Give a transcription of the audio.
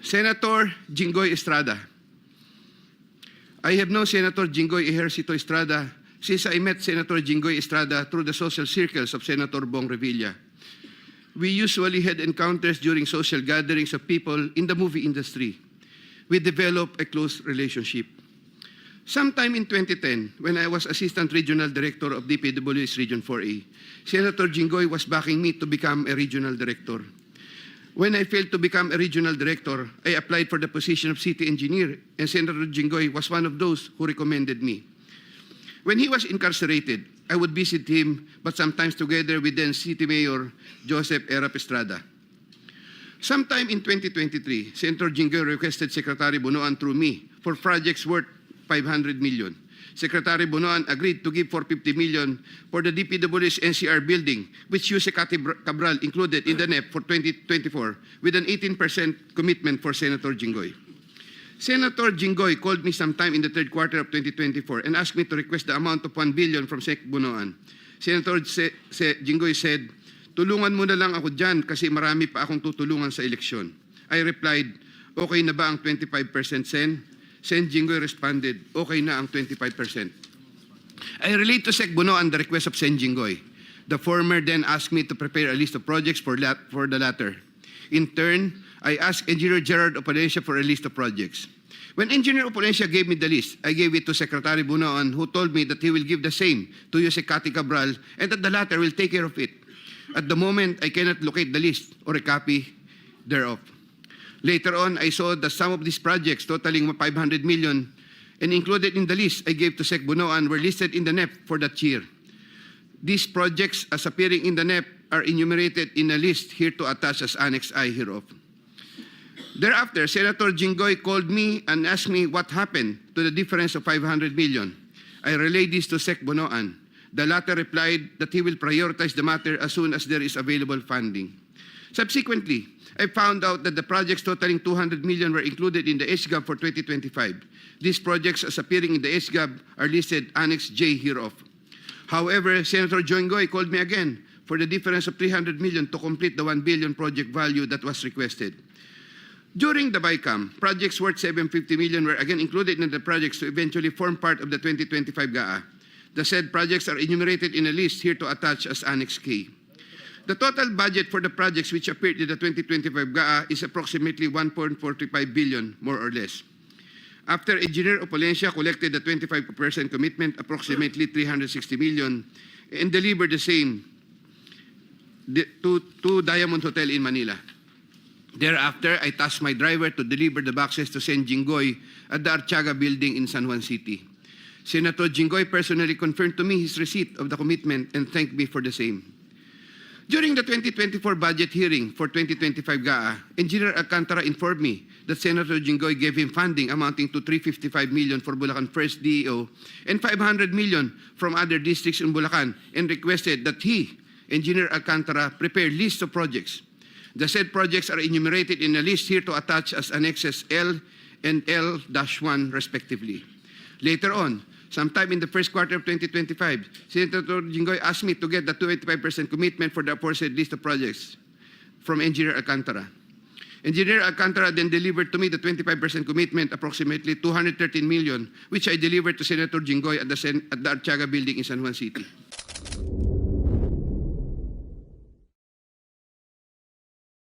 Senator Jinggoy Estrada. I have known Senator Jinggoy Ejercito Estrada since I met Senator Jinggoy Estrada through the social circles of Senator Bong Revilla. We usually had encounters during social gatherings of people in the movie industry. We developed a close relationship. Sometime in 2010, when I was Assistant Regional Director of DPW's Region 4A, Senator Jinggoy was backing me to become a Regional Director. When I failed to become a Regional Director, I applied for the position of City Engineer, and Senator Jinggoy was one of those who recommended me. When he was incarcerated, I would visit him, but sometimes together with then City Mayor Joseph Erap Estrada. Sometime in 2023, Senator Jinggoy requested Secretary Bonoan through me for projects worth 500 million. Secretary Bonoan agreed to give 450 million for the DPW's NCR building, which Yuse Cabral included in the NEP for 2024, with an 18% commitment for Senator Jinggoy. Senator Jinggoy called me sometime in the third quarter of 2024 and asked me to request the amount of 1 billion from Sec Bonoan. Senator Jinggoy said, "Tulungan mo na lang ako dyan kasi marami pa akong tutulungan sa eleksyon." I replied, "Okay na ba ang 25% Sen?" Sen Jinggoy responded, "Okay na ang 25%. I relayed to Sec Bonoan the request of Sen Jinggoy. The former then asked me to prepare a list of projects for the latter. In turn, I asked Engineer Gerard Opalencia for a list of projects. When Engineer Opalencia gave me the list, I gave it to Secretary Bonoan, who told me that he will give the same to Yuse Cabral and that the latter will take care of it. At the moment, I cannot locate the list or a copy thereof. Later on, I saw that some of these projects totaling 500 million and included in the list I gave to Sec Bonoan were listed in the NEP for that year. These projects, as appearing in the NEP, are enumerated in a list here to attach as Annex I hereof. Thereafter, Senator Jinggoy called me and asked me what happened to the difference of 500 million. I relayed this to Sec Bonoan. The latter replied that he will prioritize the matter as soon as there is available funding. Subsequently, I found out that the projects totaling 200 million were included in the SGAB for 2025. These projects, as appearing in the SGAB, are listed Annex J hereof. However, Senator Jinggoy called me again for the difference of 300 million to complete the 1 billion project value that was requested. During the BICAM, projects worth 750 million were again included in the projects to eventually form part of the 2025 GAA. The said projects are enumerated in a list here to attach as Annex K. The total budget for the projects which appeared in the 2025 GAA is approximately 1.45 billion, more or less. After Engineer Opalencia collected the 25% commitment, approximately 360 million, and delivered the same to Diamond Hotel in Manila. Thereafter, I tasked my driver to deliver the boxes to Sen Jinggoy at the Archaga building in San Juan City. Senator Jinggoy personally confirmed to me his receipt of the commitment and thanked me for the same. During the 2024 budget hearing for 2025 GAA, Engineer Alcantara informed me that Senator Jinggoy gave him funding amounting to 355 million for Bulacan First DEO and 500 million from other districts in Bulacan and requested that he, Engineer Alcantara, prepare lists of projects. The said projects are enumerated in a list here to attach as Annexes L and L-1 respectively. Later on, sometime in the first quarter of 2025, Senator Jinggoy asked me to get the 25% commitment for the aforesaid list of projects from Engineer Alcantara. Engineer Alcantara then delivered to me the 25% commitment, approximately 213 million, which I delivered to Senator Jinggoy at the Archaga building in San Juan City.